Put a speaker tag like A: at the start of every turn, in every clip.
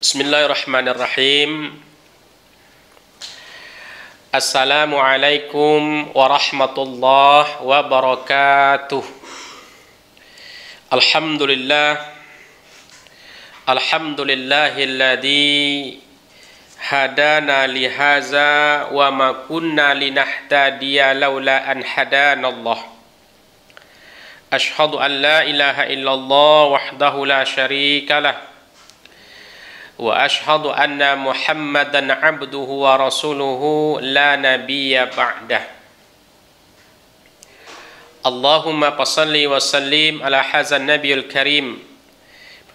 A: Bismillahirrahmanirrahim. Assalamualaikum warahmatullahi wabarakatuh. Alhamdulillahilladzi hadana lihaza wa ma kunna linahtadiya laula an hadanallah. Ashhadu an la ilaha illallah wahdahu la syarikalah wa ashhadu anna Muhammadan abduhu wa rasuluhu la nabiyya ba'dah. Allahumma salli wa sallim ala hazan nabiyul karim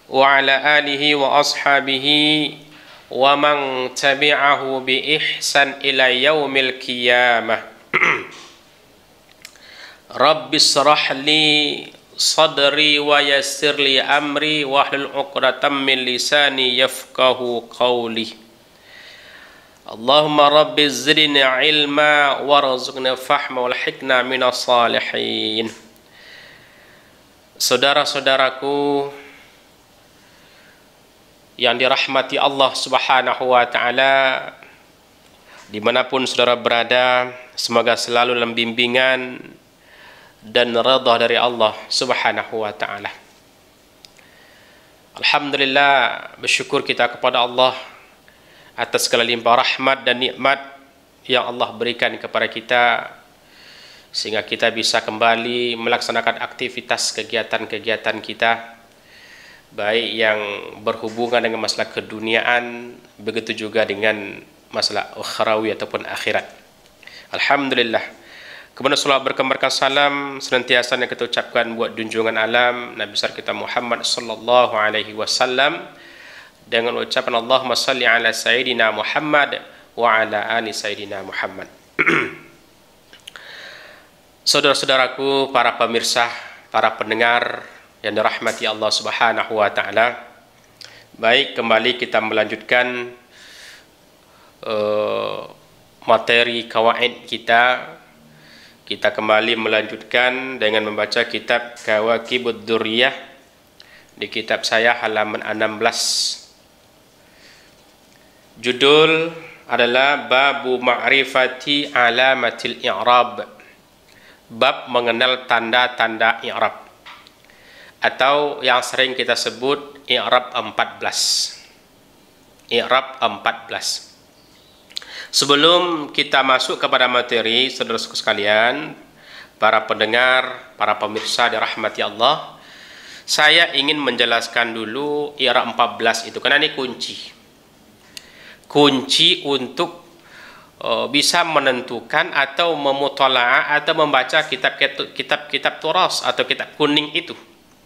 A: wa ala alihi wa ashabihi wa man tabi'ahu bi ihsan ila yaumil qiyamah. Rabbi shrah li sadri wa yassir li amri wahlul 'uqdatam min lisani yafqahu qawli. Allahumma rabbi zidni ilma warzuqni fahma wal hikma minas salihin. Saudara-saudaraku yang dirahmati Allah Subhanahu wa taala, dimanapun saudara berada, semoga selalu dalam bimbingan dan redha dari Allah Subhanahu wa taala. Alhamdulillah, bersyukur kita kepada Allah atas segala limpah rahmat dan nikmat yang Allah berikan kepada kita, sehingga kita bisa kembali melaksanakan aktivitas kegiatan-kegiatan kita, baik yang berhubungan dengan masalah keduniaan, begitu juga dengan masalah ukhrawi ataupun akhirat. Alhamdulillah. Kemudian salawat berkabarkan salam senantiasa yang kita ucapkan buat junjungan alam Nabi besar kita Muhammad sallallahu alaihi wasallam dengan ucapan Allahumma salli ala sayyidina Muhammad wa ala ali sayyidina Muhammad. Saudara-saudaraku, para pemirsa, para pendengar yang dirahmati Allah Subhanahu wa taala. Baik, kembali kita melanjutkan materi kawaid kita. Kita kembali melanjutkan dengan membaca kitab Kawakibud Durriyah di kitab saya halaman 16. Judul adalah Babu Ma'rifati Alamatil I'rab. Bab mengenal tanda-tanda i'rab, atau yang sering kita sebut i'rab 14. I'rab 14. Sebelum kita masuk kepada materi, saudara-saudara sekalian, para pendengar, para pemirsa dirahmati Allah, saya ingin menjelaskan dulu i'rab 14 itu, karena ini kunci untuk bisa menentukan atau memutola'ah atau membaca kitab turas atau kitab kuning itu.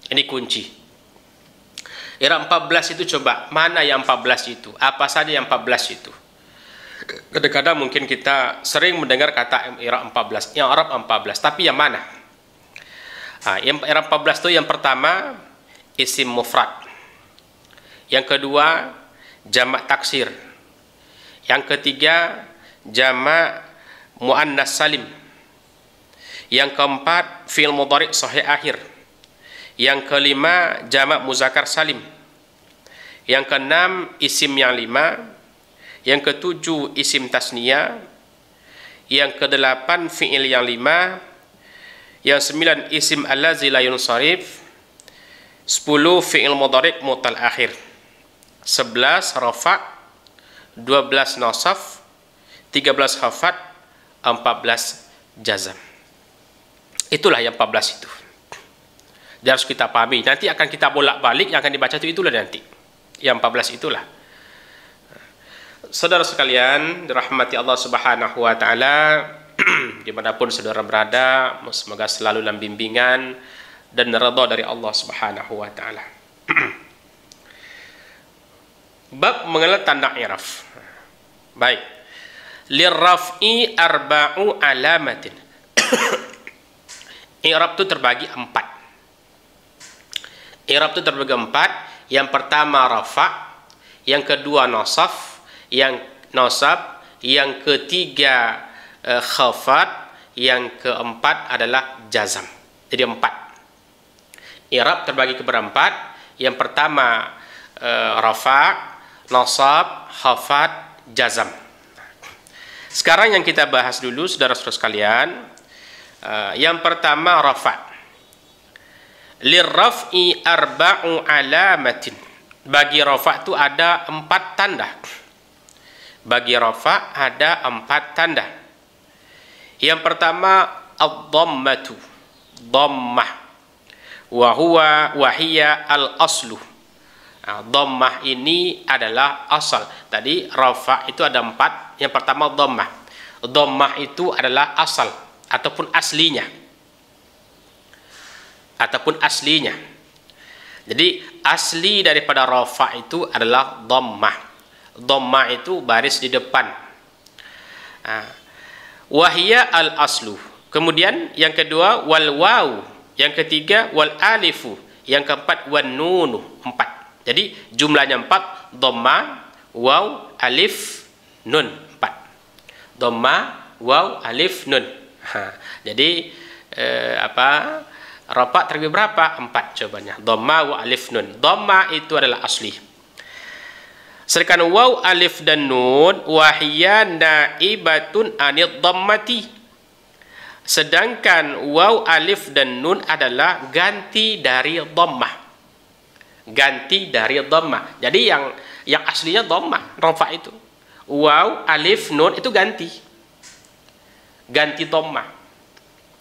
A: Ini kunci. I'rab 14 itu, coba mana yang 14 itu? Apa saja yang 14 itu? Kadang-kadang mungkin kita sering mendengar kata i'rab 14, i'rab 14, tapi yang mana? Yang i'rab 14 itu yang pertama isim mufrad, yang kedua jamak taksir, yang ketiga jamak muannas salim, yang keempat fi'il mudhari' sahih akhir, yang kelima jamak muzakkar salim, yang keenam isim yang lima, yang ketujuh isim tasniyah, yang kedelapan fi'il yang lima, yang sembilan isim allazi la yunsharif, 10 fi'il mudhari' mu'tal akhir, 11 rafa', 12 nasaf, 13 khafat, 14 jazam. Itulah yang 14 itu. Dan harus kita pahami. Nanti akan kita bolak-balik, yang akan dibaca itu itulah nanti. Yang 14 itulah. Saudara sekalian, dirahmati Allah Subhanahu wa taala, dimanapun saudara berada, semoga selalu dalam bimbingan dan redha dari Allah Subhanahu wa taala. Bab mengenal tanda i'rab. Baik. Lirraf'i arba'u alamatin. I'rab itu terbagi 4. I'rab itu terbagi 4. Yang pertama rafa', yang kedua nasaf, yang nasab, yang ketiga khafat, yang keempat adalah jazam. Jadi 4. I'rab terbagi kepada 4. Yang pertama rafa', nasab, khafad, jazam. Sekarang yang kita bahas dulu saudara-saudara sekalian, yang pertama rafa'. Lirraf'i arba'u alamatin. Bagi rafa' itu ada 4 tanda. Bagi rafa' ada 4 tanda. Yang pertama ad-dhammatu, dhammah. Wa hiya al-aslu. Dhammah ini adalah asal. Tadi rafa' itu ada 4. Yang pertama dhammah. Dhammah itu adalah asal ataupun aslinya. Ataupun aslinya. Jadi asli daripada rafa' itu adalah dhammah. Dhammah itu baris di depan. Wa hiya al-aslu. Kemudian yang kedua wal waw. Yang ketiga wal alifu. Yang keempat wan nunu. 4. Jadi jumlahnya 4, dhamma, waw, alif, nun, 4. Dhamma, waw, alif, nun. Jadi rafa' terbagi berapa? 4 jawabannya. Dhamma, waw, alif, nun. Dhamma itu adalah asli. Sedangkan waw, alif dan nun wahiyya naibatun anid dhammati. Sedangkan waw, alif dan nun adalah ganti dari dhammah. Ganti dari dhammah. Jadi yang aslinya dhammah, rafa' itu. Waw, alif, nun itu ganti. Ganti dhammah.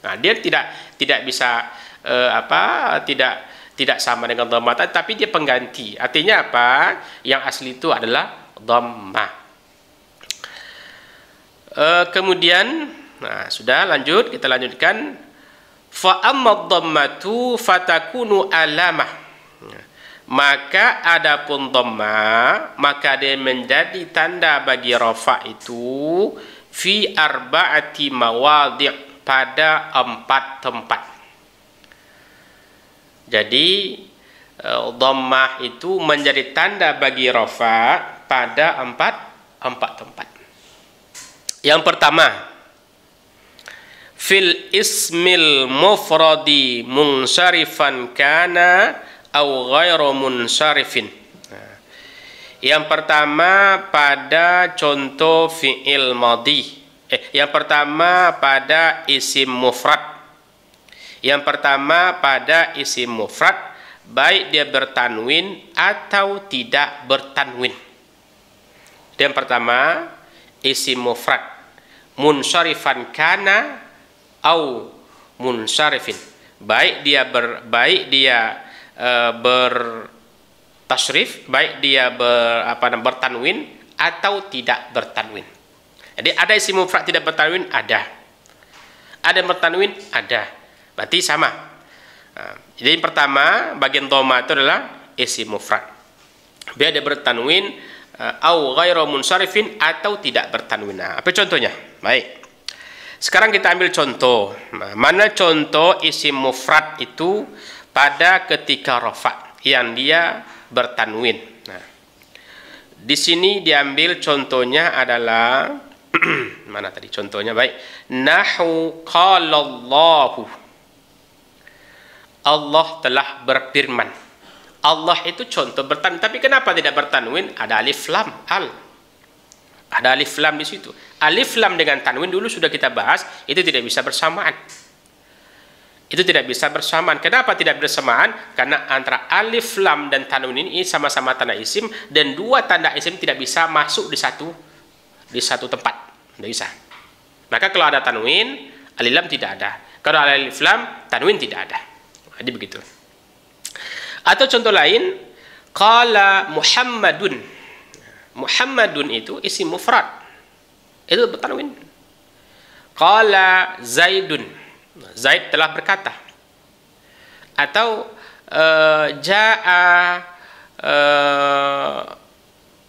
A: Nah, dia tidak bisa tidak sama dengan dhammah, tapi dia pengganti. Artinya apa? Yang asli itu adalah dhammah. Kemudian sudah lanjut, kita lanjutkan. Fa amma dhammatu fatakunu alamah. Maka adapun dhamma, maka dia menjadi tanda bagi rafa' itu fi arba'ati mawadhi', pada 4 tempat. Jadi dhammah itu menjadi tanda bagi rafa' pada 4 tempat. Yang pertama, fil ismil mufradi munsharifan kana au ghairu munsharifin. Yang pertama pada contoh fi'il madhi. Yang pertama pada isim mufrad. Yang pertama pada isim mufrad, baik dia bertanwin atau tidak bertanwin. Yang pertama isim mufrad munsharifan kana au munsharifin. Baik dia bertasrif, baik dia bertanwin atau tidak bertanwin. Jadi ada isim mufrad tidak bertanwin, ada bertanwin, ada. Berarti sama. Jadi yang pertama bagian dhamma itu adalah isim mufrad. Biar dia bertanwin au ghairu munsharifin atau tidak bertanwin. Apa contohnya? Baik. Sekarang kita ambil contoh. Mana contoh isim mufrad itu pada ketika rafa' yang dia bertanwin. Di sini diambil contohnya adalah mana tadi contohnya? Baik. Nahu qala Allahu. Allah telah berfirman. Allah itu contoh bertanwin, tapi kenapa tidak bertanwin? Ada alif lam al. Ada alif lam di situ. Alif lam dengan tanwin dulu sudah kita bahas, itu tidak bisa bersamaan. Itu tidak bisa bersamaan. Kenapa tidak bersamaan? Karena antara alif lam dan tanwin ini sama-sama tanda isim, dan dua tanda isim tidak bisa masuk di satu tempat. Tidak bisa. Maka kalau ada tanwin, alif lam tidak ada. Kalau ada alif lam, tanwin tidak ada. Jadi begitu. Atau contoh lain, qala Muhammadun. Muhammadun itu isim mufrad. Itu bertanwin. Qala Zaidun. Zaid telah berkata. Atau jaa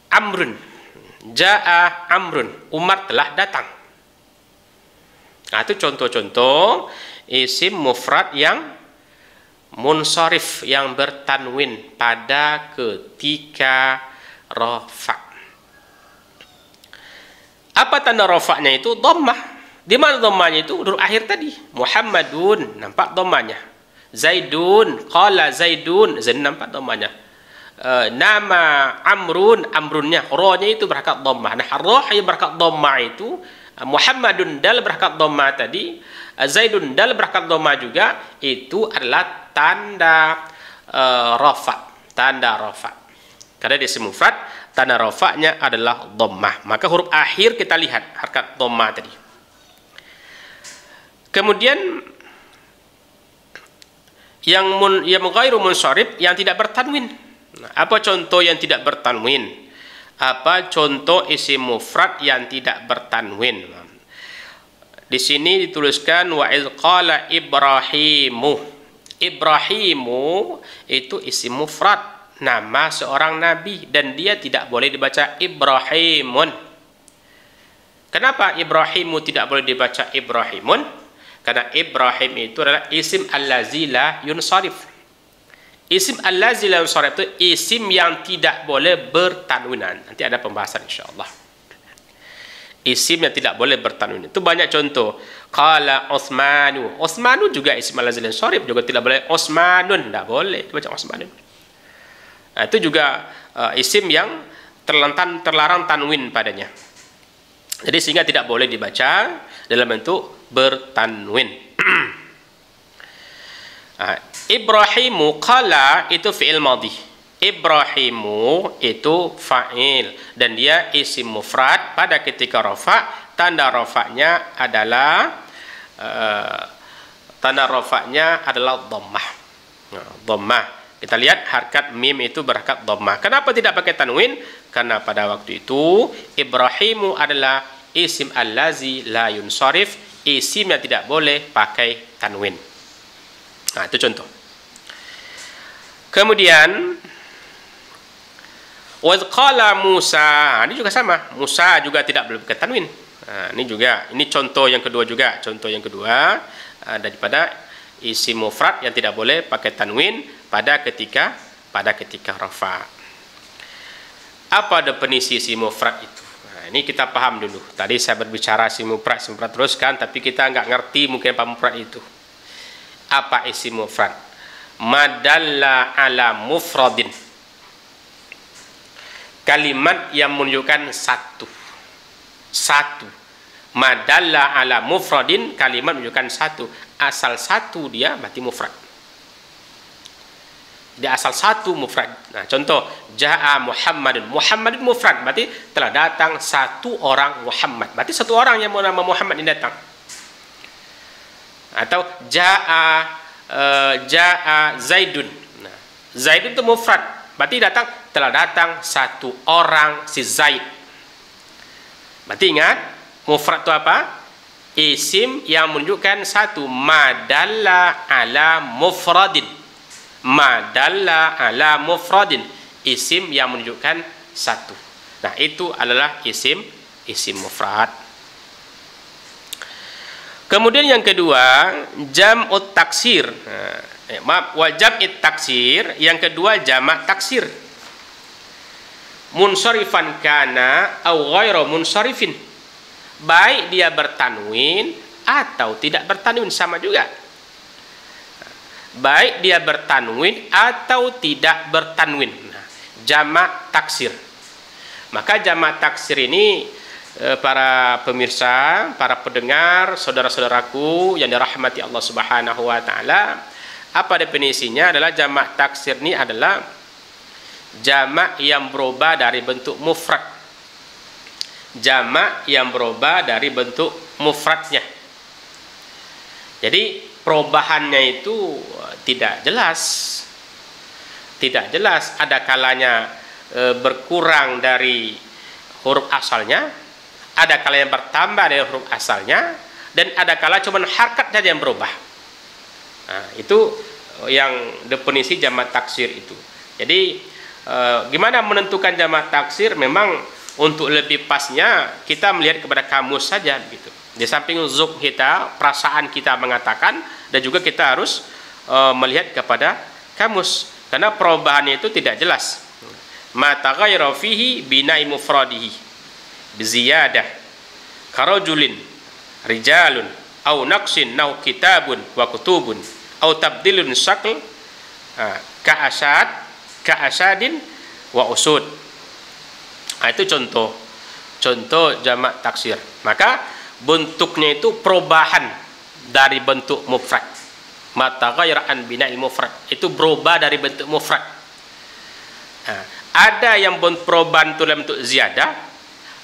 A: Amrun. Jaa Amrun. Umar telah datang. Nah, itu contoh-contoh isim mufrad yang munsharif, yang bertanwin pada ketika rafa'. Apa tanda rafa'nya itu? Dhammah. Di mana dhammahnya itu? Huruf akhir tadi. Muhammadun, nampak dhammahnya. Zaidun, qala Zaidun, nampak dhammahnya. nama Amrun, Amrunnya rohnya itu berharakat dhammah. Nah, roh yang berharakat dhammah itu Muhammadun dal berharakat dhammah tadi, Zaidun dal berharakat dhammah juga, itu adalah tanda rafa, tanda rafa. Karena di isim mufrad tanda rafa'nya adalah dhammah. Maka huruf akhir kita lihat harakat dhammah tadi. Kemudian yang ghairu munsharif, yang tidak bertanwin. Nah, apa contoh yang tidak bertanwin? Apa contoh isim mufrad yang tidak bertanwin? Di sini dituliskan wa iz qala Ibrahimu. Ibrahimu itu isim mufrad, nama seorang nabi, dan dia tidak boleh dibaca Ibrahimun. Kenapa Ibrahimu tidak boleh dibaca Ibrahimun? Karena Ibrahim itu adalah isim allazi la yunsharif. Isim allazi la yunsharif itu isim yang tidak boleh bertanwinan. Nanti ada pembahasan insyaallah. Isim yang tidak boleh bertanwin. Itu banyak contoh. Qala Utsmanu. Utsmanu juga isim allazi la yunsharif, juga tidak boleh Utsmanun, tidak boleh dibaca Utsmanun. Nah, itu juga isim yang terlarang tanwin padanya. Jadi sehingga tidak boleh dibaca dalam bentuk bertanwin. Ibrahimu, qala itu fi'il madhi. Ibrahimu itu fa'il, dan dia isim mufrad. Pada ketika rafa, tanda rafa'nya adalah dhammah. Dhammah. Kita lihat harakat mim itu berharakat dhammah. Kenapa tidak pakai tanwin? Karena pada waktu itu Ibrahimu adalah isim allazi la yunsharif, isim yang tidak boleh pakai tanwin. Nah, itu contoh. Kemudian wa qala Musa, ini juga sama. Musa juga tidak boleh pakai tanwin. Nah, ini contoh yang kedua juga. Contoh yang kedua daripada isim mufrad yang tidak boleh pakai tanwin pada ketika rafa. Apa definisi isim mufrad itu? Nah, ini kita paham dulu. Tadi saya berbicara isim mufrad teruskan, tapi kita nggak ngerti mungkin apa mufrad itu. Apa isim mufrad? Madalla ala mufradin. Kalimat yang menunjukkan satu. Madalla ala mufradin, kalimat menunjukkan satu. Asal satu dia berarti mufrad. Dia asal satu mufrad. Nah, contoh jaa Muhammadun. Muhammadun mufrad, berarti telah datang satu orang Muhammad. Berarti satu orang yang bernama Muhammad yang datang. Atau jaa Zaidun. Nah, Zaidun itu mufrad, berarti telah datang satu orang si Zaid. Berarti ingat, mufrad itu apa? Isim yang menunjukkan satu. Madalla ala mufradin. Madalla ala mufradin, isim yang menunjukkan satu. Nah, itu adalah isim mufrad. Kemudian yang kedua, jam'ut taksir. Wa jam'it taksir, yang kedua jamak taksir. Munsharifan kana au ghairu munsharifin. Baik dia bertanwin atau tidak bertanwin, sama juga. Baik dia bertanwin atau tidak bertanwin. Nah, jamak taksir. Maka jamak taksir ini para pemirsa, para pendengar, saudara-saudaraku yang dirahmati Allah Subhanahu wa taala, apa definisinya? Adalah jamak taksir ini adalah jamak yang berubah dari bentuk mufrad. Jamak yang berubah dari bentuk mufradnya. Jadi perubahannya itu tidak jelas. Tidak jelas, ada kalanya berkurang dari huruf asalnya, ada kalanya bertambah dari huruf asalnya, dan ada kala cuma harakat saja yang berubah. Nah, itu yang definisi jamak taksir itu. Jadi gimana menentukan jamak taksir? Memang untuk lebih pasnya kita melihat kepada kamus saja gitu. Di samping zuk kita, perasaan kita mengatakan, dan juga kita harus melihat kepada kamus, karena perubahannya itu tidak jelas. Ma taghayyara fihi bina'i mufradihi biziyadah karajulin rijalun au naqsin nau kitabun wa kutubun au tabdilun syakl ka asad ka asadin wa usud. Itu contoh jamak taksir. Maka bentuknya itu perubahan dari bentuk mufrad. Mata ghairaan bina'il mufrad, itu berubah dari bentuk mufrad. Ada yang perubahan itu dalam bentuk ziyadah,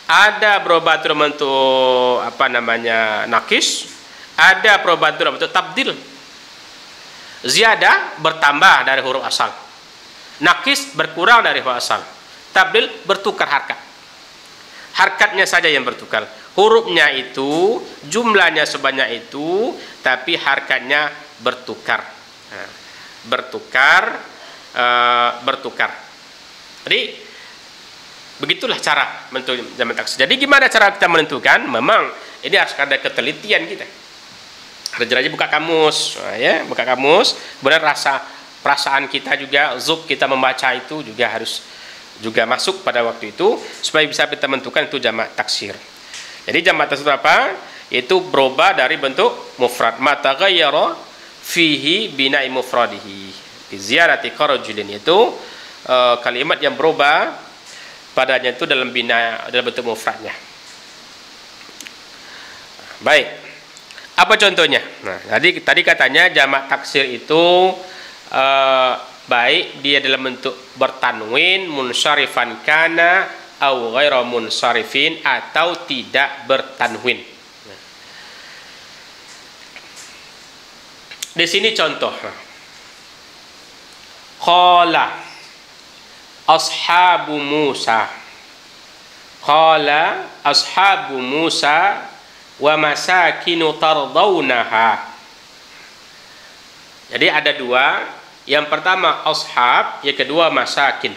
A: ada berubah itu dalam bentuk nakis, ada perubahan itu dalam bentuk tabdil. Ziyadah bertambah dari huruf asal, nakis berkurang dari huruf asal, tabdil bertukar harkat. Harkatnya saja yang bertukar, hurufnya itu, jumlahnya sebanyak itu, tapi harkatnya bertukar. Bertukar. Jadi begitulah cara menentukan jamak taksir. Jadi gimana cara kita menentukan? Memang ini harus ada ketelitian kita. Rajin-rajin buka kamus, ya, buka kamus. Kemudian perasaan kita juga, zuk kita membaca itu juga harus juga masuk pada waktu itu supaya bisa kita menentukan itu jamak taksir. Jadi jamak taksir apa? Itu berubah dari bentuk mufrad. Mata ghayyara fihi bina'i mufradihi. Di ziyarati karajulin itu kalimat yang berubah padanya itu dalam bentuk mufradnya. Baik. Apa contohnya? Nah, tadi katanya jamak taksir itu baik dia dalam bentuk bertanwin, munsharifan kana au ghairu munsharifin, atau tidak bertanwin. Di sini contoh. Qala ashabu Musa. Qala ashabu Musa wa masakinu tardawnaha. Jadi ada dua. Yang pertama ashab, yang kedua masakin.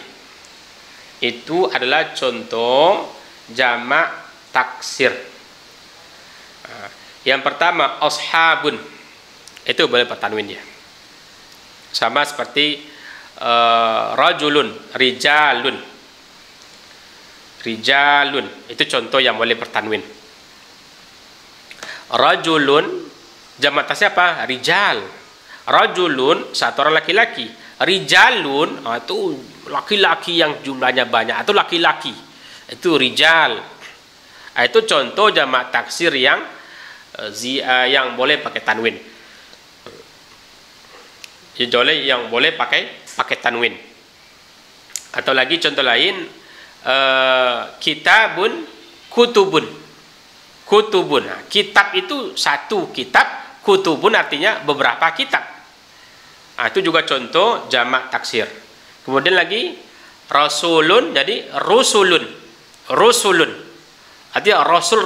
A: Itu adalah contoh jamak taksir. Yang pertama ashabun, itu boleh bertanwin dia. Sama seperti rajulun, rijalun. Rijalun itu contoh yang boleh bertanwin. Rajulun jamak taksir apa? Rijal. Rajulun satu orang laki-laki. Rijalun itu laki-laki yang jumlahnya banyak, atau laki-laki. Itu rijal. Itu contoh jamak taksir yang boleh pakai tanwin. Yang boleh pakai tanwin. Atau lagi contoh lain, kitabun, kutubun. Kutubun. Nah, kitab itu satu kitab, kutubun artinya beberapa kitab. Nah, itu juga contoh jamak taksir. Kemudian lagi rasulun, jadi rusulun. Rusulun. Artinya rasul.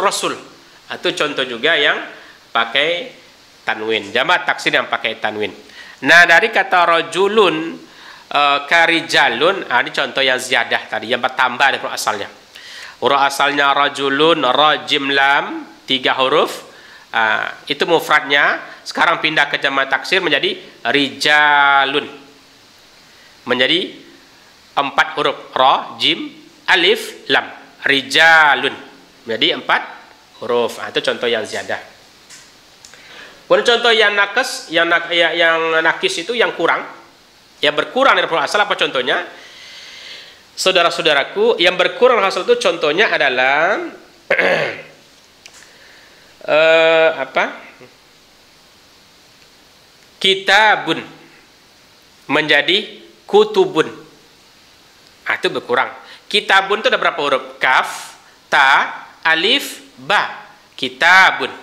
A: Itu contoh juga yang pakai tanwin. Jamak taksir yang pakai tanwin. Nah, dari kata rajulun karijalun, ini contoh yang ziyadah tadi, yang bertambah dari huruf asalnya. Huruf asalnya rajulun, rajim lam, 3 huruf. Itu mufradnya. Sekarang pindah ke jamak taksir menjadi rijalun. Menjadi 4 huruf. Ra, jim, alif, lam. Rijalun. Menjadi 4 huruf. Itu contoh yang ziyadah. Kemudian contoh yang nakis, yang nakis itu yang kurang. Yang berkurang dari huruf asal, apa contohnya? Saudara-saudaraku, yang berkurang hasil itu contohnya adalah kitabun menjadi kutubun. Itu berkurang. Kitabun itu ada berapa huruf? Kaf, ta, alif, ba. Kitabun.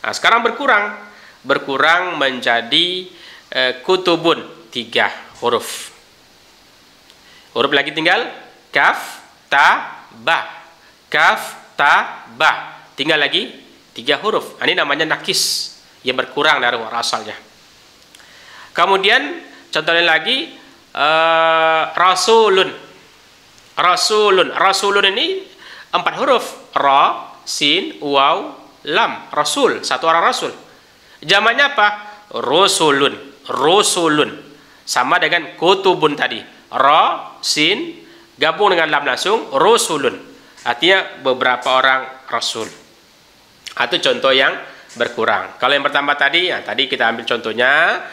A: Sekarang berkurang menjadi kutubun, 3 huruf. Huruf lagi tinggal kaf, ta, ba. Kaf, ta, ba. Tinggal lagi 3 huruf. Ini namanya nakis, yang berkurang dari huruf asalnya. Kemudian contohnya lagi rasulun. Rasulun ini 4 huruf. Ra, sin, waw, lam. Rasul, satu orang rasul. Jamaknya apa? Rusulun. Sama dengan kutubun tadi. Ra, sin, gabung dengan lam langsung, rusulun. Artinya beberapa orang rasul. Itu contoh yang berkurang. Kalau yang pertama tadi, tadi kita ambil contohnya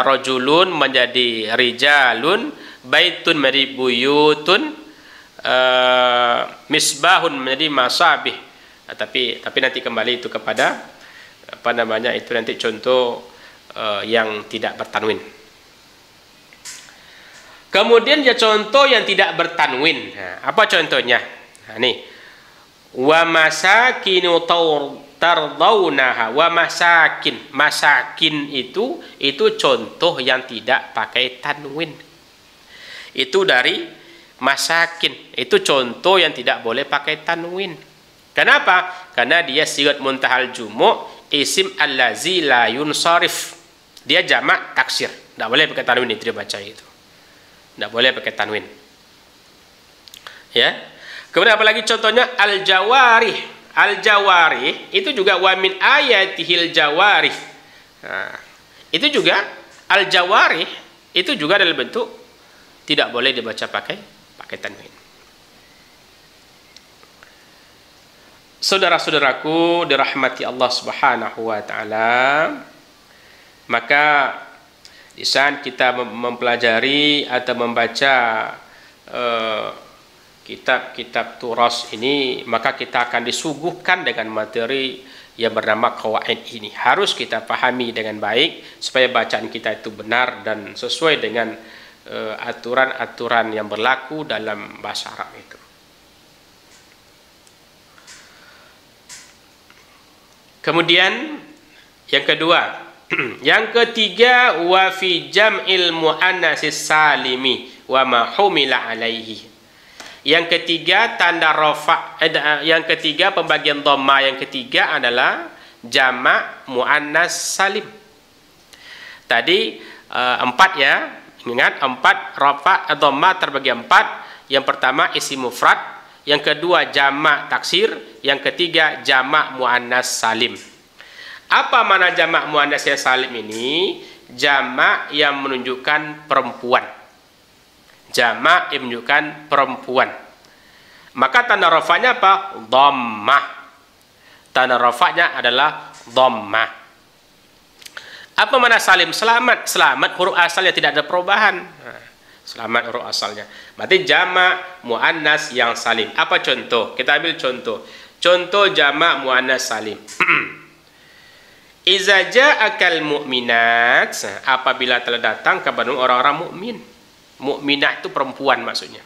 A: rajulun menjadi rijalun, baitun menjadi buyutun, misbahun menjadi masabih. Tapi nanti kembali itu kepada apa namanya, itu nanti contoh yang tidak bertanwin. Kemudian ya contoh yang tidak bertanwin. Apa contohnya? Nih, wa masakinu tardaunaha. Wa masakin itu contoh yang tidak pakai tanwin. Itu dari masakin, itu contoh yang tidak boleh pakai tanwin. Kenapa? Karena dia sigat muntahal jumu', isim allazi la yunsarif. Dia jamak taksir, tidak boleh pakai tanwin. Itu dia baca itu, tidak boleh pakai tanwin. Ya. Kemudian apalagi contohnya al-jawarih. Al-jawarih itu juga wa min ayatihil jawarih. Nah, itu juga al-jawarih itu juga dalam bentuk tidak boleh dibaca pakai tanwin. Saudara-saudaraku dirahmati Allah Subhanahu wa taala, maka di saat kita mempelajari atau membaca kitab-kitab turas ini, maka kita akan disuguhkan dengan materi yang bernama qawaid ini. Harus kita pahami dengan baik supaya bacaan kita itu benar dan sesuai dengan aturan-aturan yang berlaku dalam bahasa Arab itu. Kemudian yang kedua, yang ketiga, wa fi jam'il muannatsis salimi wa ma humila alaihi. Yang ketiga tanda rafa, yang ketiga pembagian dhamma yang ketiga adalah jamak muannas salim. Tadi 4 ya, ingat 4 rafa dhamma terbagi 4. Yang pertama isim mufrad, yang kedua jamak taksir, yang ketiga jamak muannas salim. Apa makna jamak muannas salim ini? Jamak yang menunjukkan perempuan. Jamak yang menunjukkan perempuan. Maka tanda rafanya apa? Dhammah. Tanda rafanya adalah dhammah. Apa makna salim? Selamat. Selamat huruf asalnya tidak ada perubahan. Selamat huruf asalnya. Berarti jamak muannas yang salim. Apa contoh? Kita ambil contoh. Contoh jamak muannas salim. Iza ja'akal mu'minat, apabila telah datang kepada orang-orang mukmin. Mukminat itu perempuan maksudnya.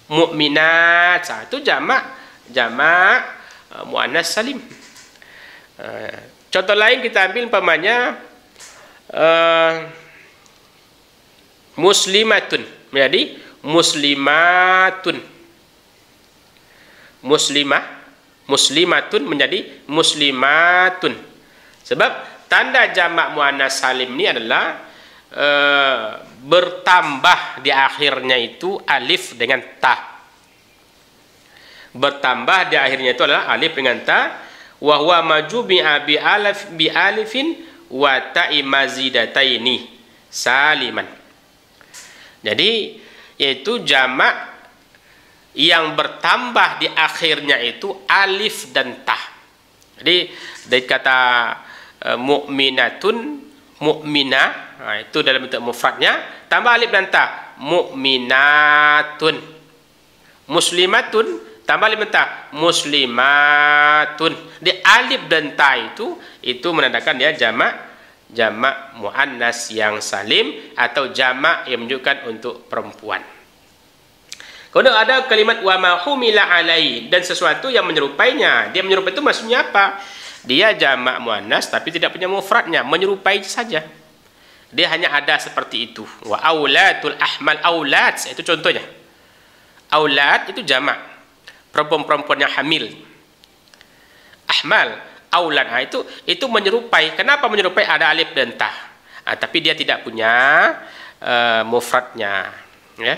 A: Mukminat itu jamak muannas salim. Contoh lain kita ambil umpamanya muslimatun menjadi muslimatun. Muslimatun menjadi muslimatun. Sebab tanda jamak muannas salim ini adalah bertambah di akhirnya itu alif dengan ta. Bertambah di akhirnya itu adalah alif dengan ta. Wa huwa majubi'a bi alifin wa ta'i mazidataini saliman. Jadi yaitu jamak yang bertambah di akhirnya itu alif dan ta. Jadi dari kata mukminatun, mukminah, nah, itu dalam bentuk mufradnya, tambah alif dan ta, mukminatun. Muslimatun, tambah alif dan ta, muslimatun. Di alif dan ta itu menandakan dia jamak muannas yang salim atau jamak yang menunjukkan untuk perempuan. Kemudian ada kalimat wa ma humila alai, dan sesuatu yang menyerupainya. Dia menyerupai itu maksudnya apa? Dia jamak muannas tapi tidak punya mufradnya, menyerupai saja. Dia hanya ada seperti itu. Wa aulatul ahmal, aulad itu contohnya. Aulad itu jamak, perempuan-perempuan yang hamil. Ahmal, aulad, itu menyerupai. Kenapa menyerupai? Ada alif dan ta. Tapi dia tidak punya mufradnya, ya.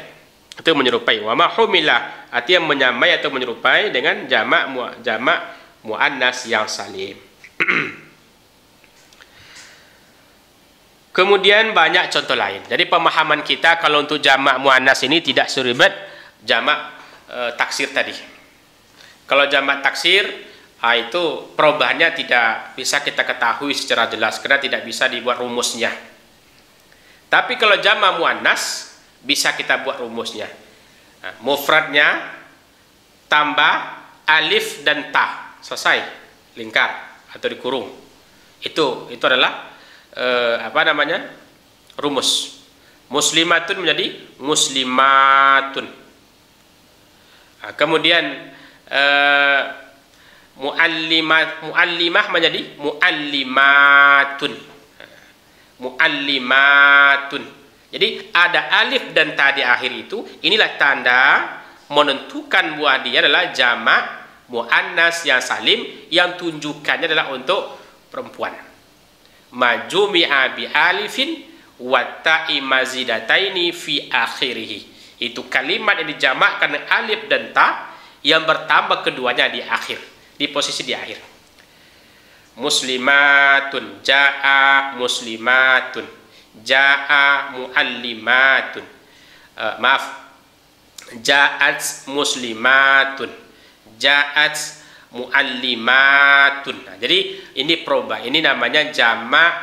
A: Itu menyerupai. Wa ma humila, artinya menyamai atau menyerupai dengan jamak muannas yang salim. Kemudian banyak contoh lain. Jadi pemahaman kita kalau untuk jamak muannas ini tidak seribet jamak taksir tadi. Kalau jamak taksir Itu perubahannya tidak bisa kita ketahui secara jelas karena tidak bisa dibuat rumusnya. Tapi kalau jamak muannas bisa kita buat rumusnya. Mufradnya tambah alif dan ta, selesai, lingkar atau dikurung. Itu adalah rumus. Muslimatun menjadi muslimatun. Kemudian muallimah menjadi muallimatun. Muallimatun. Jadi ada alif dan ta di akhir itu. Inilah tanda menentukan bahwa dia adalah jamak muannas yang salim, yang tunjukannya adalah untuk perempuan. Majumi'a bi alifin wa ta'i mazidataini fi akhirih. Itu kalimat yang dijamakkan dengan alif dan ta yang bertambah keduanya di akhir, di posisi di akhir. Muslimatun, ja'a muslimatun, ja'a muallimatun. Ja'at muslimatun, ja'at muallimatun. Nah, jadi ini perubahan. Ini namanya jamak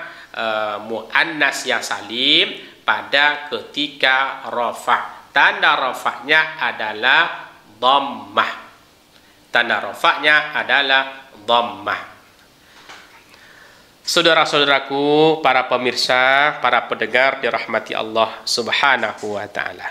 A: muannas yang salim pada ketika rafa. Tanda rafa'nya adalah dhammah. Tanda rafa'nya adalah dhammah. Saudara-saudaraku, para pemirsa, para pendengar dirahmati Allah Subhanahu wa taala.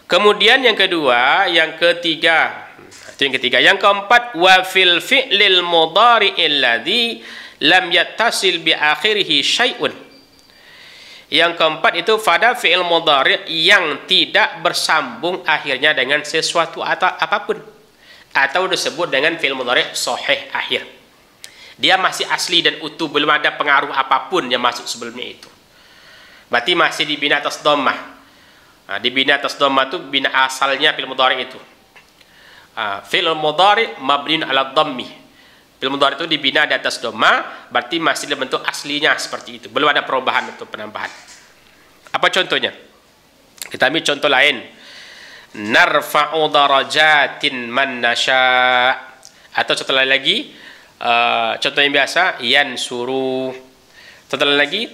A: Kemudian yang kedua, yang ketiga. Itu yang ketiga. Yang keempat, wa fil fi'lil mudhari'il ladzi lam yattasil bi akhirih syai'un. Yang keempat itu pada fi'il mudhari' yang tidak bersambung akhirnya dengan sesuatu atau apapun, atau disebut dengan fi'il mudhari' sahih akhir. Dia masih asli dan utuh, belum ada pengaruh apapun yang masuk sebelumnya itu. Berarti masih dibina atas dhammah. Dibina atas dhammah itu bina asalnya fi'il mudhari' itu. Fi'il mudhari' mabniun 'ala dhammi. Fi'il mudhari' itu dibina di atas dhammah, berarti masih dalam bentuk aslinya seperti itu. Belum ada perubahan atau penambahan. Apa contohnya? Kita ambil contoh lain. Narfa'u darajatin man nasha'. Atau contoh lain lagi, contoh yang biasa, yansuru. Contoh lain lagi,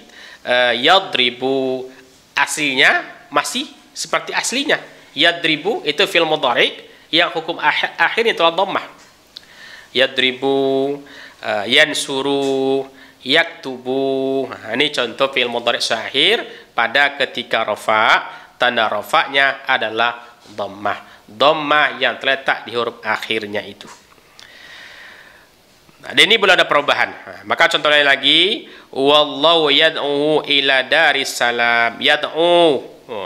A: yadribu. Aslinya masih seperti aslinya. Yadribu itu fi'il mudhari' yang hukum akhirnya itu dhammah. Yadribu, yansuru, yaktubu. Ini contoh fi'il mudhari' sahih pada ketika rafa. Tanda rafa'nya adalah dhammah. Dhammah yang terletak di huruf akhirnya itu. Nah, ini belum ada perubahan. Maka contoh lain lagi, wallahu yad'u ila daris salam. Yad'u,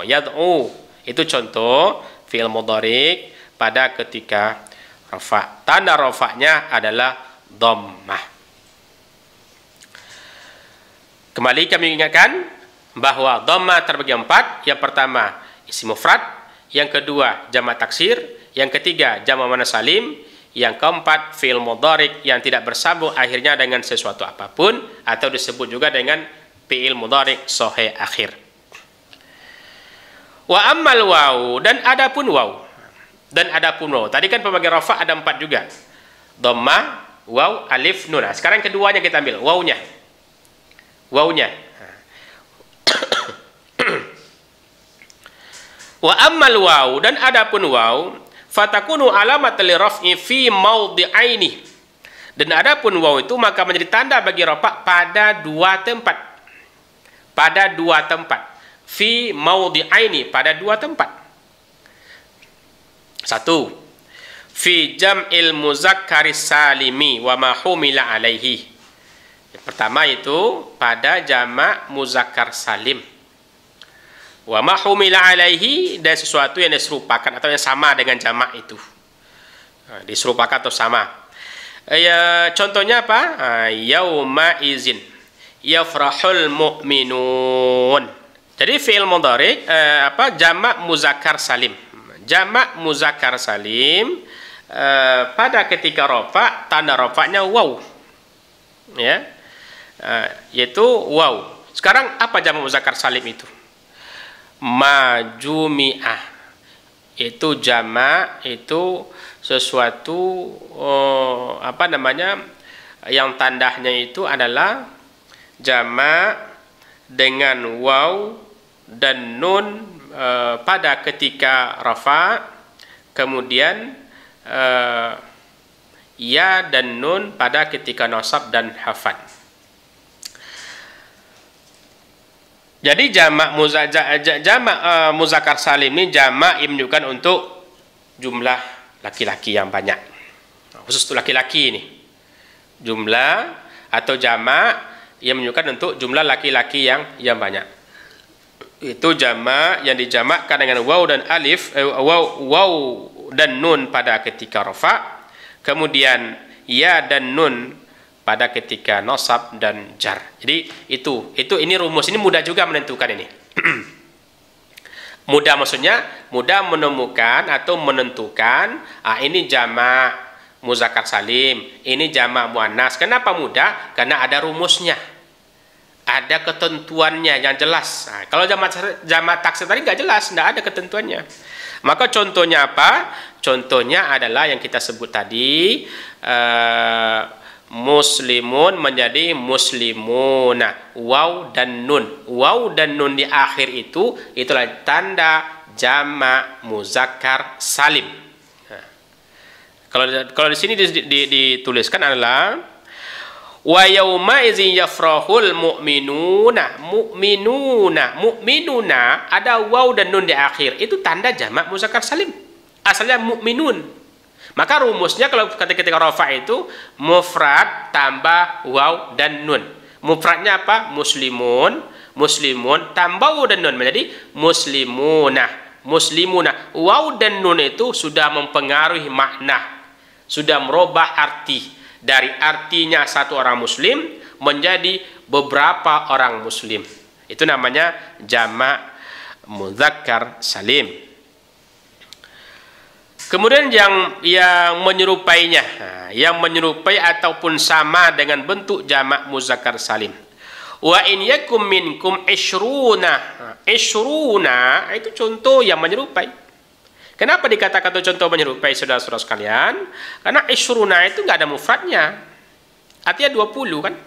A: yad'u itu contoh fi'il mudhari' pada ketika rafa. Tanda rafa'nya adalah dhammah. Kembali kami ingatkan bahwa dhammah terbagi 4. Yang pertama isim mufrad, yang kedua jamak taksir, yang ketiga jamak muannas salim, yang keempat fi'il mudhari' yang tidak bersambung akhirnya dengan sesuatu apapun, atau disebut juga dengan fi'il mudhari' sahih akhir. Wa ammal waw, dan adapun waw. Dan adapun waw. Tadi kan pembagian rafa ada 4 juga. Dhammah, waw, alif, nun. Nah, sekarang keduanya kita ambil, wawnya. Wawnya. Wa ammal waw, dan adapun waw, fatakunu alamat li raf'i fi mawdi'aini. Dan adapun waw itu maka menjadi tanda bagi rafa pada 2 tempat. Pada 2 tempat. Fi mawdi'aini, pada 2 tempat. 1. Fi jam'il muzakkaris salimi wa ma humila alaihi. Yang pertama itu pada jamak muzakkar salim. Wa ma humila alaihi, dan sesuatu yang diserupakan atau yang sama dengan jamak itu. Diserupakan atau sama. Contohnya apa? Yauma izin yafrahul mu'minun. Jadi fi'il mudhari' jamak muzakkar salim. Jamak muzakkar salim pada ketika rafa, tanda rafa'nya waw. Ya. Yaitu waw. Sekarang apa jamak muzakkar salim itu? Majumi'ah. Itu jamak itu sesuatu apa namanya, yang tandanya itu adalah jamak dengan waw dan nun pada ketika rafa, kemudian ya dan nun pada ketika nasab dan hafad. Jadi jamak muzakkar salim ini jamak yang menunjukkan untuk jumlah laki-laki yang banyak. Khusus untuk laki-laki ini. Jumlah atau jamak yang menunjukkan untuk jumlah laki-laki yang banyak. Itu jamak yang dijamakkan dengan waw dan alif, waw dan nun pada ketika rafa, kemudian ya dan nun pada ketika nasab dan jar. Jadi ini rumus ini mudah juga menentukan ini. Mudah maksudnya mudah menemukan atau menentukan ini jamak muzakkar salim, ini jamak muannas. Kenapa mudah? Karena ada rumusnya, ada ketentuannya yang jelas. Kalau jamak taksir tadi nggak jelas, nggak ada ketentuannya. Maka contohnya apa? Contohnya adalah yang kita sebut tadi, muslimun menjadi muslimuna, waw dan nun. Waw dan nun di akhir itulah tanda jamak muzakkar salim. Kalau di sini dituliskan adalah wa yauma idzin yafrahul mu'minuna. Mu'minuna ada waw dan nun di akhir, itu tanda jamak muzakkar salim. Asalnya mu'minun. Maka rumusnya kalau ketika rafa itu mufrad tambah waw dan nun. Mufradnya apa? Muslimun tambah waw dan nun menjadi muslimuna. Waw dan nun itu sudah mempengaruhi makna, sudah merubah arti dari artinya satu orang muslim menjadi beberapa orang muslim. Itu namanya jamak muzakkar salim. Kemudian yang menyerupainya, yang menyerupai ataupun sama dengan bentuk jamak muzakkar salim. Wa in yakum minkum ishruna. Ishruna itu contoh yang menyerupai. Kenapa dikatakan itu contoh menyerupai, saudara-saudara sekalian? Karena ishruna itu nggak ada mufradnya. Artinya 20 kan?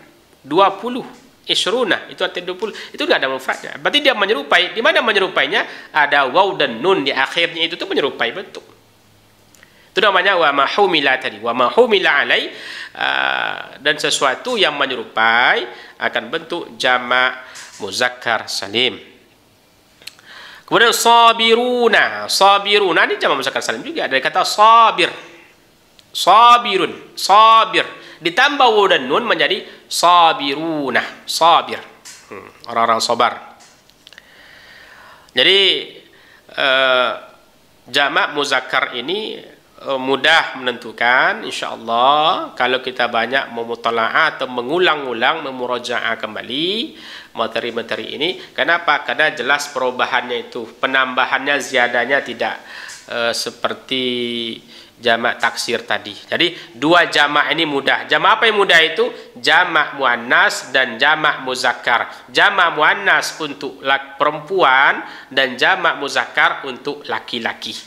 A: 20. Ishruna itu artinya 20. Itu nggak ada mufradnya. Berarti dia menyerupai. Di mana menyerupainya? Ada waw dan nun di akhirnya, itu tuh menyerupai bentuk. Itu namanya wa ma humila tadi. Wa ma humila alai, dan sesuatu yang menyerupai akan bentuk jamak muzakkar salim. Kemudian sabiruna ini jamak muzakkar salim juga, dari kata sabir. Sabirun, sabir ditambah waw dan nun menjadi sabiruna, sabir. Orang-orang sabar. Jadi jamak muzakkar ini mudah menentukan, insyaallah kalau kita banyak memutalaah atau mengulang-ulang, memurajaah kembali materi-materi ini. Kenapa? Karena jelas perubahannya itu, penambahannya, ziyadahnya tidak seperti jamak taksir tadi. Jadi dua jamak ini mudah. Jamak apa yang mudah itu? Jamak muannas dan jamak muzakkar. Jamak muannas untuk perempuan dan jamak muzakkar untuk laki-laki.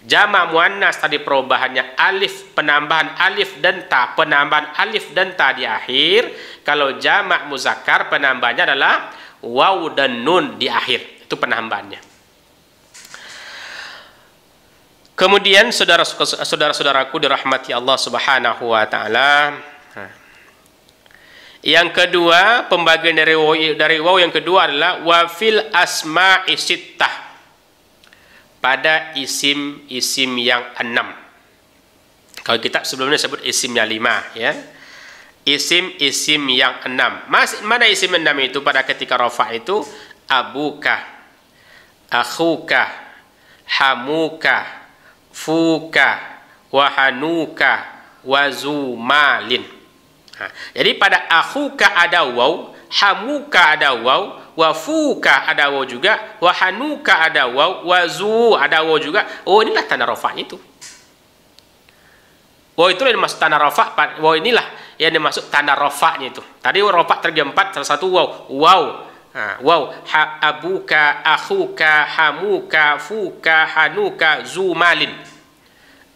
A: Jamak muannas tadi perubahannya alif, penambahan alif dan ta, penambahan alif dan ta di akhir. Kalau jamak muzakkar penambahannya adalah waw dan nun di akhir. Itu penambahannya. Kemudian saudara-saudaraku dirahmati Allah Subhanahu wa taala. Yang kedua, pembagian dari waw yang kedua adalah wa fil asma'i sittah. Pada isim-isim yang 6. Kalau kitab sebelumnya sebut isimnya 5 ya. Isim-isim yang 6. Mana isim 6 itu pada ketika rafa itu? Abuka, akhuka, hamuka, fuka, wahanuka, wazumalin. Jadi pada akhuka ada waw, hamuka ada waw, wafuka ada waw juga, wahanuka ada waw, wazu ada waw juga. Oh, inilah tanda rafa'nya itu. Waw itu yang dimaksud tanda rafa'. Waw inilah yang dimaksud tanda rafa'nya itu. Tadi rafa' terbagi 4, salah satu waw. Waw Waw, abuka, akhuka, hamuka, fuka, hanuka, zumalin.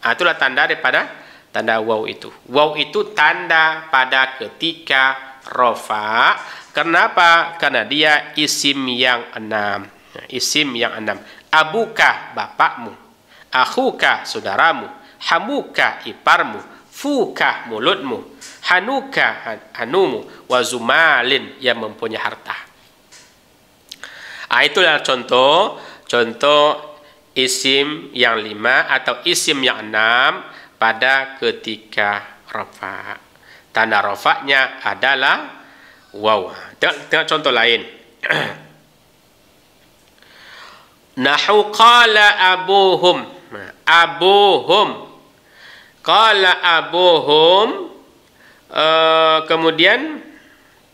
A: Itulah tanda daripada tanda waw itu. Waw itu tanda pada ketika rafa. Kenapa? Karena dia isim yang 6. Isim yang 6. Abuka, bapakmu. Akhuka, saudaramu. Hamuka, iparmu. Fuka, mulutmu. Hanuka, hanumu. Wazumalin, yang mempunyai harta. Itulah contoh isim yang 5 atau isim yang 6 pada ketika rafa. Tanda rafanya adalah waw. Tengok contoh lain. Nahu qala abuhum. Abuhum. Qala abuhum. Kemudian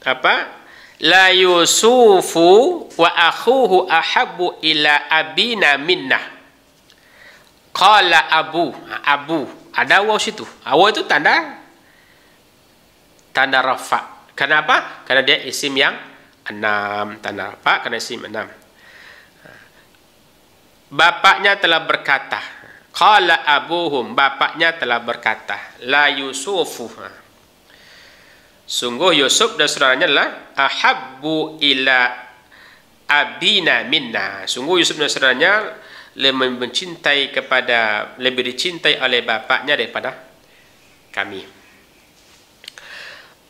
A: apa? La Yusufu wa akhuhu ahabbu ila abina minna. Qala abu. Abu. Ada waw situ. Waw itu tanda rafa. Kenapa? Karena dia isim yang 6. Tanda rafa karena isim 6. Bapaknya telah berkata. Qala abuhum. Bapaknya telah berkata. La Yusufu. Sungguh Yusuf dan saudaranya adalah ahabbu ila abina minna. Sungguh Yusuf dan saudaranya lebih dicintai oleh bapaknya daripada kami.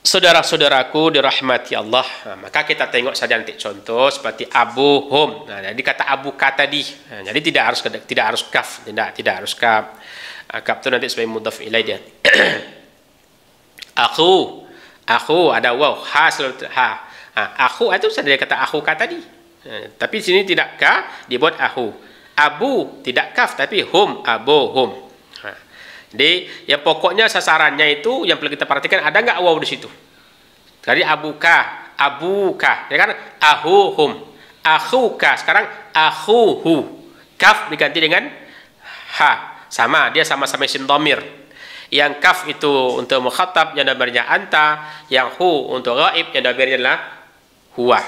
A: Saudara-saudaraku dirahmati Allah, maka kita tengok saja nanti contoh seperti abuhum. Jadi kata abuka tadi. Jadi tidak harus kaf, tidak harus kaf. Kaf itu nanti sebagai mudhaf ilaih dia. Aku ada waw, aku itu sudah kata aku tadi. Tapi sini tidak ka, dibuat aku. Abu tidak kaf tapi hum, abuhum. Jadi yang pokoknya sasarannya itu yang perlu kita perhatikan ada nggak waw di situ. Jadi abuka, ya kan ahuhum, akhuka. Sekarang akhuhu, kaf diganti dengan ha, sama dia sama-sama isim dhamir. Yang kaf itu untuk mukhatab yang dhamirnya anta, yang hu untuk ghaib yang dhamirnya adalah huwa.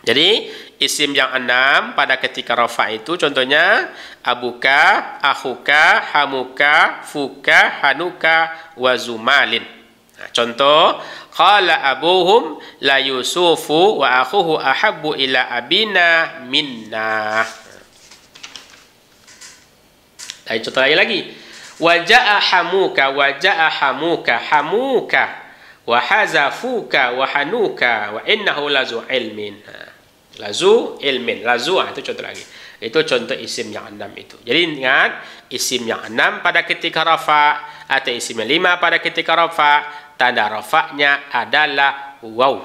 A: Jadi isim yang 6 pada ketika rafa itu contohnya abuka, akhuka, hamuka, fuka, hanuka, wazumalin. Contoh qala abuhum la Yusufu wa akhuhu ahabbu ila abina minna. Contoh lagi. Waja'a hamuka, hamuka, wa hazafuka, wa hanuka, wa innahu lazu ilmin. Lazu ilmin, lazu itu contoh lagi. Itu contoh isim yang 6 itu. Jadi ingat, isim yang 6 pada ketika rafa atau isim yang 5 pada ketika rafa, tanda rafanya adalah waw.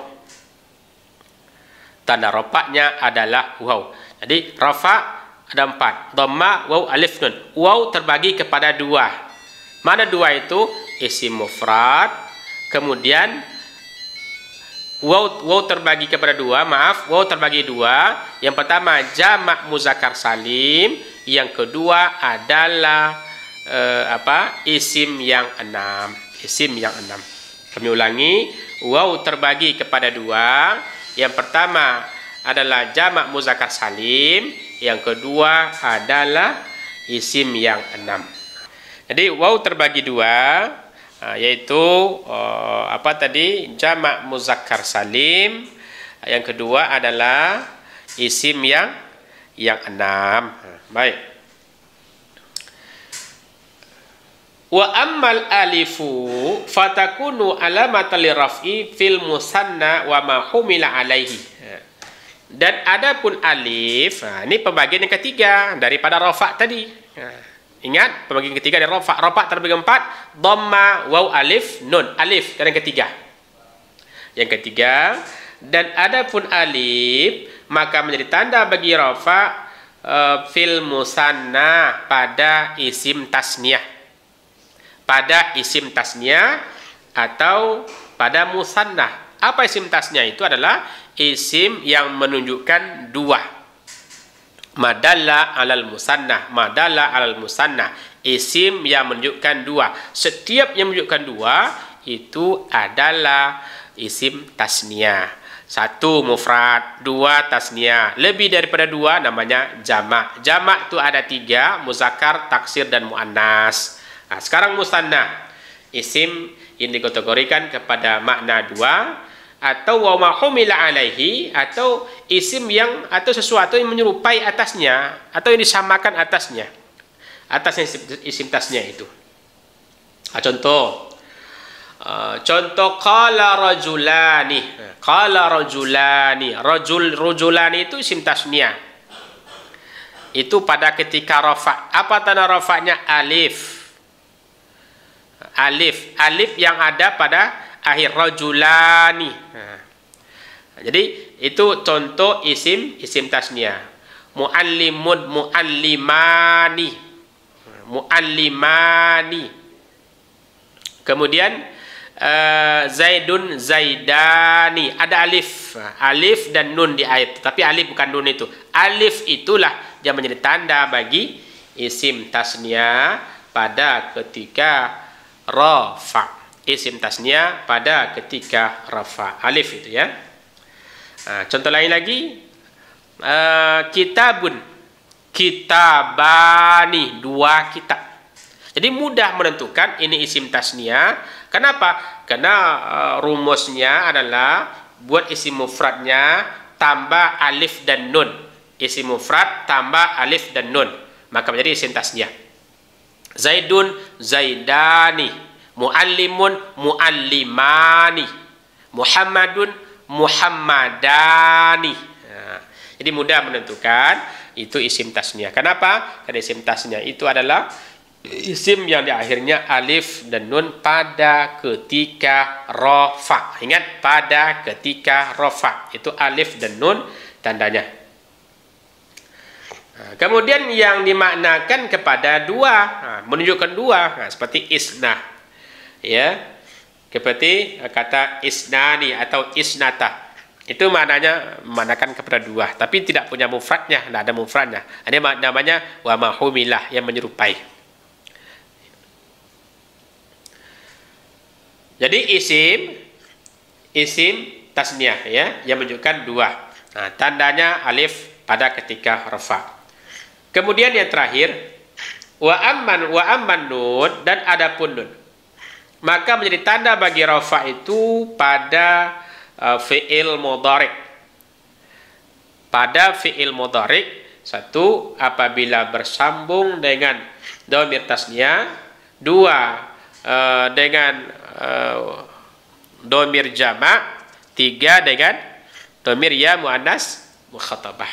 A: Tanda rafanya adalah waw. Jadi rafa ada 4. Dhamma, waw, alif, nun. Waw terbagi kepada 2. Mana 2 itu? Isim mufrad. Kemudian waw terbagi kepada 2. Maaf, waw terbagi 2. Yang pertama jamak muzakkar salim. Yang kedua adalah isim yang 6. Isim yang 6. Kami ulangi. Waw terbagi kepada 2. Yang pertama adalah jamak muzakkar salim. Yang kedua adalah isim yang 6. Jadi waw terbagi 2, yaitu jamak muzakkar salim. Yang kedua adalah isim yang 6. Baik. Wa ammal alifu fatakunu alamatan liraf'i fil musanna wa ma humila alaihi. Dan adapun alif, ini pembagian yang ketiga daripada rafa tadi. Ingat, pembagian ketiga dari rafa. Rafa terbagi 4, dhamma, waw, alif, nun. Alif yang ketiga. Yang ketiga, dan adapun alif, maka menjadi tanda bagi rafa fil musanna pada isim tasniyah. Pada isim tasniyah atau pada musanna. Apa isim tasniyah itu adalah isim yang menunjukkan 2. Madalla alal musanna, madalla alal musanna. Isim yang menunjukkan 2. Setiap yang menunjukkan 2 itu adalah isim tasniyah. Satu mufrad, dua tasniah. Lebih daripada dua namanya jamak. Jamak itu ada tiga, muzakkar, taksir, dan muannas. Nah, sekarang musanna, isim yang dikategorikan kepada makna dua, atau wa ma humila alaihi, atau isim yang atau sesuatu yang menyerupai atasnya atau yang disamakan atasnya. Atasnya isim tasniah itu. Contoh qala rajulani. Qala rajulani. Rajulani itu isim tasniah. Itu pada ketika rafa. Apa tanda rafanya? Alif. Alif yang ada pada akhir rajulani. Jadi itu contoh isim tasniah. Muallimun, muallimani. Muallimani. Kemudian Zaidun, Zaidani. Ada alif dan nun di ayat, tapi alif bukan nun itu. Alif itulah yang menjadi tanda bagi isim tasniah pada ketika rafa. Isim tasniah pada ketika rafa. Alif itu ya. Contoh lain lagi, kitabun, kitabani, dua kitab. Jadi mudah menentukan ini isim tasniah. Kenapa? Karena rumusnya adalah buat isim mufradnya tambah alif dan nun. Isim mufrad tambah alif dan nun, maka menjadi isim tasniah. Zaidun, Zaidani. Muallimun, muallimani. Muhammadun, Muhammadani. Jadi mudah menentukan itu isim tasniah. Kenapa? Karena isim tasniah itu adalah isim yang di akhirnya alif dan nun pada ketika rafa. Ingat, pada ketika rafa itu alif dan nun tandanya. Kemudian yang dimaknakan kepada dua, menunjukkan dua, seperti isnah, ya, seperti kata isnani atau isnata. Itu maknanya memanakan kepada dua, tapi tidak punya mufradnya, tidak ada mufradnya. Ada namanya wa mahumilah, yang menyerupai. Jadi isim tasniah ya, yang menunjukkan dua. Nah, tandanya alif pada ketika rafa. Kemudian yang terakhir, wa amman nun, dan adapun nun. Maka menjadi tanda bagi rafa itu pada fi'il mudhari'. Pada fi'il mudhari', satu, apabila bersambung dengan dhamir tasniah, dua, dengan dhamir jamak, tiga dengan dhamir ya muannas mukhatabah,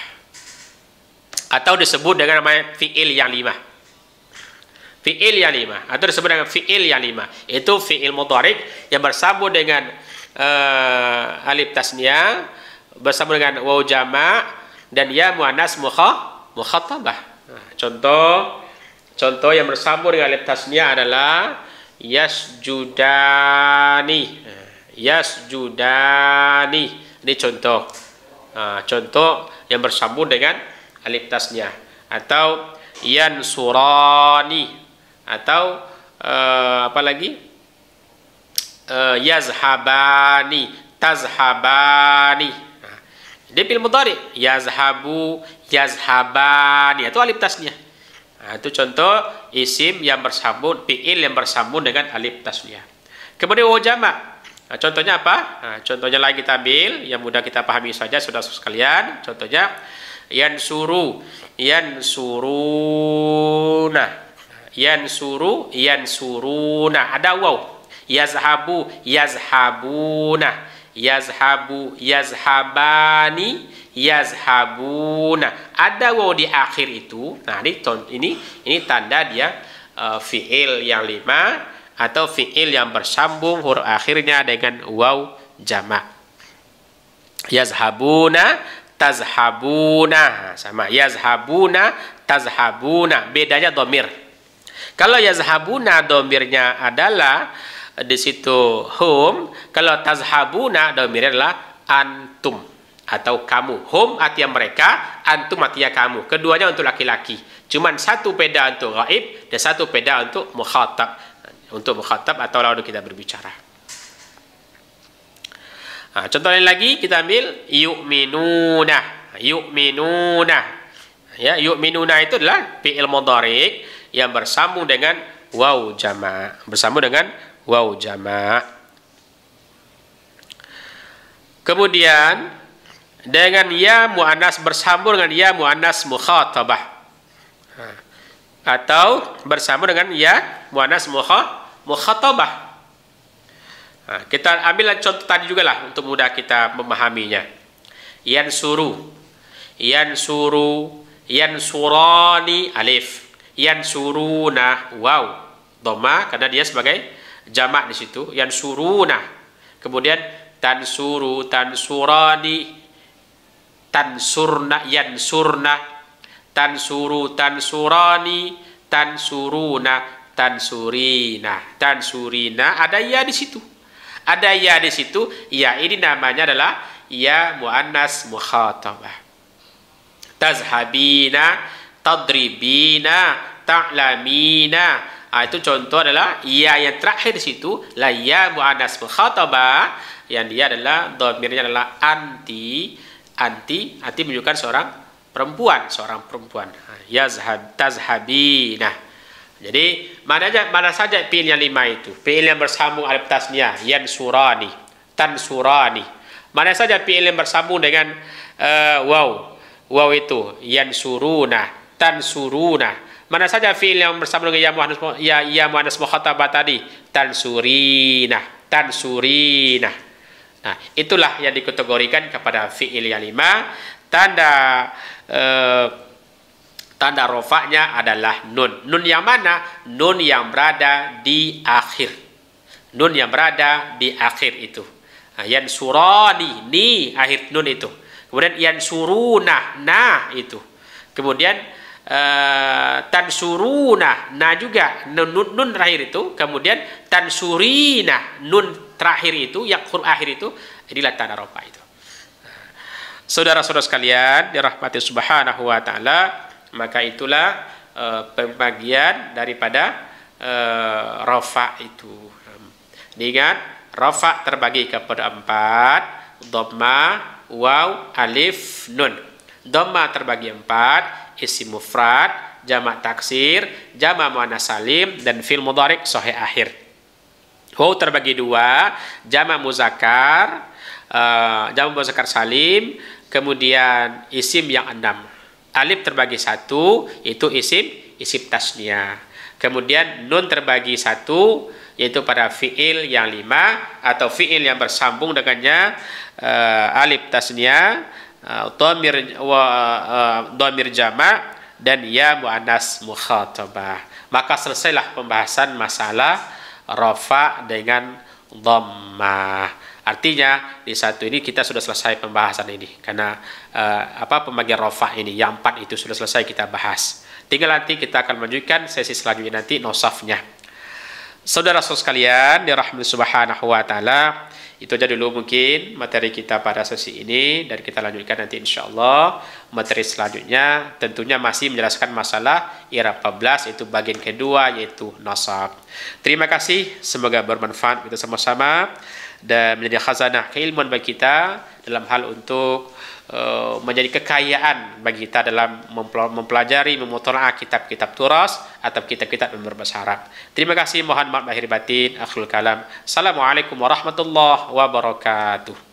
A: atau disebut dengan nama fi'il yang lima. Fi'il yang lima, atau disebut dengan fi'il yang lima. Itu fi'il mudhari' yang bersambung dengan alif tasniah, bersambung dengan waw jamak dan ya muannas mukhatabah. Contoh yang bersambung dengan alif tasniah adalah yasjudani. Yasjudani. Ini contoh. Contoh yang bersambung dengan alif tasniah. Atau yansurani. Atau apa lagi? Yazhabani, tazhabani. Dia fi'il mudhari. Yazhabu, yazhabani. Itu alif tasniah. Itu contoh isim yang bersambung, fi'il yang bersambung dengan alif tasniah. Kemudian waw jamak. Contohnya apa? Contohnya lagi kita ambil yang mudah kita pahami saja, saudara-saudara sekalian. Contohnya yansuru, yansuruna. Yansuru, yansuruna. Ada waw. Yazhabu, yazhabuna. Yazhabu, yazhabani, yazhabuna. Ada waw di akhir itu. Nah, ini tanda dia fi'il yang lima atau fi'il yang bersambung huruf akhirnya dengan waw jamak. Yazhabuna, tazhabuna. Sama, yazhabuna, tazhabuna. Bedanya dhamir. Kalau yazhabuna dhamirnya adalah di situ hum, kalau tazhabuna dhamirnya adalah antum atau kamu. Hum artinya mereka, antum artinya kamu. Keduanya untuk laki-laki. Cuman satu beda untuk ghaib dan satu beda untuk mukhatab. Untuk mukhatab atau lawan kita berbicara. Contoh lain lagi kita ambil yu'minuna. Yu'minuna. Ya, yu'minuna itu adalah fi'il mudhari' yang bersambung dengan waw jama'. Bersambung dengan waw jama'. Kemudian dengan ya muannas bersambung dengan ya muannas mukhatabah. Atau bersambung dengan ya muannas mukhatabah. Kita ambil contoh tadi juga lah untuk mudah kita memahaminya. Yansuru, yansuru, yansurani alif, yansuruna waw dhamma karena dia sebagai jamak di situ. Yansuruna, kemudian tansuru, tansurani, tansurna, yansurna, tansuru, tansurani, tansuruna, tansurina, tansurina. Ada ya di situ. Ada ya di situ. Ya ini namanya adalah ya muannas mukhatabah. Tazhabina, tadribina, ta'lamina. Itu contoh adalah ya yang terakhir di situ la ya muannas mukhatabah yang dia adalah dhamirnya adalah anti menunjukkan seorang perempuan. Yazhab, tazhabina. Jadi mana saja fi'il yang 5 itu? Fi'il yang bersambung alif tasniyah, yansurani, tansurani. Mana saja fi'il yang bersambung dengan waw itu, yansuruna, tansuruna. Mana saja fi'il yang bersambung dengan ya muannas mukhatabah tadi, tansurina, tansurina. Nah, itulah yang dikategorikan kepada fi'il yang 5. Tanda rofaknya adalah nun. Nun yang mana? Nun yang berada di akhir. Nun yang berada di akhir itu. Yansurani, ni akhir nun itu. Kemudian yansuruna, na itu. Kemudian tansuruna, na juga nun terakhir itu. Kemudian tansurina, nun terakhir itu, yang huruf akhir itu, inilah tanda rofak itu. Saudara-saudara sekalian, dirahmati Subhanahu wa taala, maka itulah pembagian daripada rafa itu. Ingat, rafa terbagi kepada 4, dhamma, waw, alif, nun. Dhamma terbagi 4, isim mufrad, jamak taksir, jamak muannas salim, dan fi'il mudhari' sahih akhir. Waw terbagi 2, jamak muzakkar, jamak muzakkar salim, kemudian isim yang 6. Alif terbagi 1, itu isim tasniyah. Kemudian nun terbagi 1, yaitu pada fi'il yang 5 atau fi'il yang bersambung dengannya alif tasniyah, dhamir jama' dan ya muannas mukhatabah. Maka selesailah pembahasan masalah rafa dengan dhammah. Artinya di satu ini kita sudah selesai pembahasan ini karena pembagian rafa ini yang 4 itu sudah selesai kita bahas. Tinggal nanti kita akan melanjutkan sesi selanjutnya nanti nosafnya. Saudara-saudara sekalian dirahmati Subhanahu wa taala, itu aja dulu mungkin materi kita pada sesi ini dan kita lanjutkan nanti insyaallah materi selanjutnya tentunya masih menjelaskan masalah i'rab 14 itu bagian kedua yaitu nasab. Terima kasih, semoga bermanfaat kita sama-sama dan menjadi khazanah keilmuan bagi kita dalam hal untuk menjadi kekayaan bagi kita dalam mempelajari, memutolaah kitab-kitab turas atau kitab-kitab yang berbahasa Arab. Terima kasih, mohon maaf lahir batin, akhirul kalam. Assalamualaikum warahmatullahi wabarakatuh.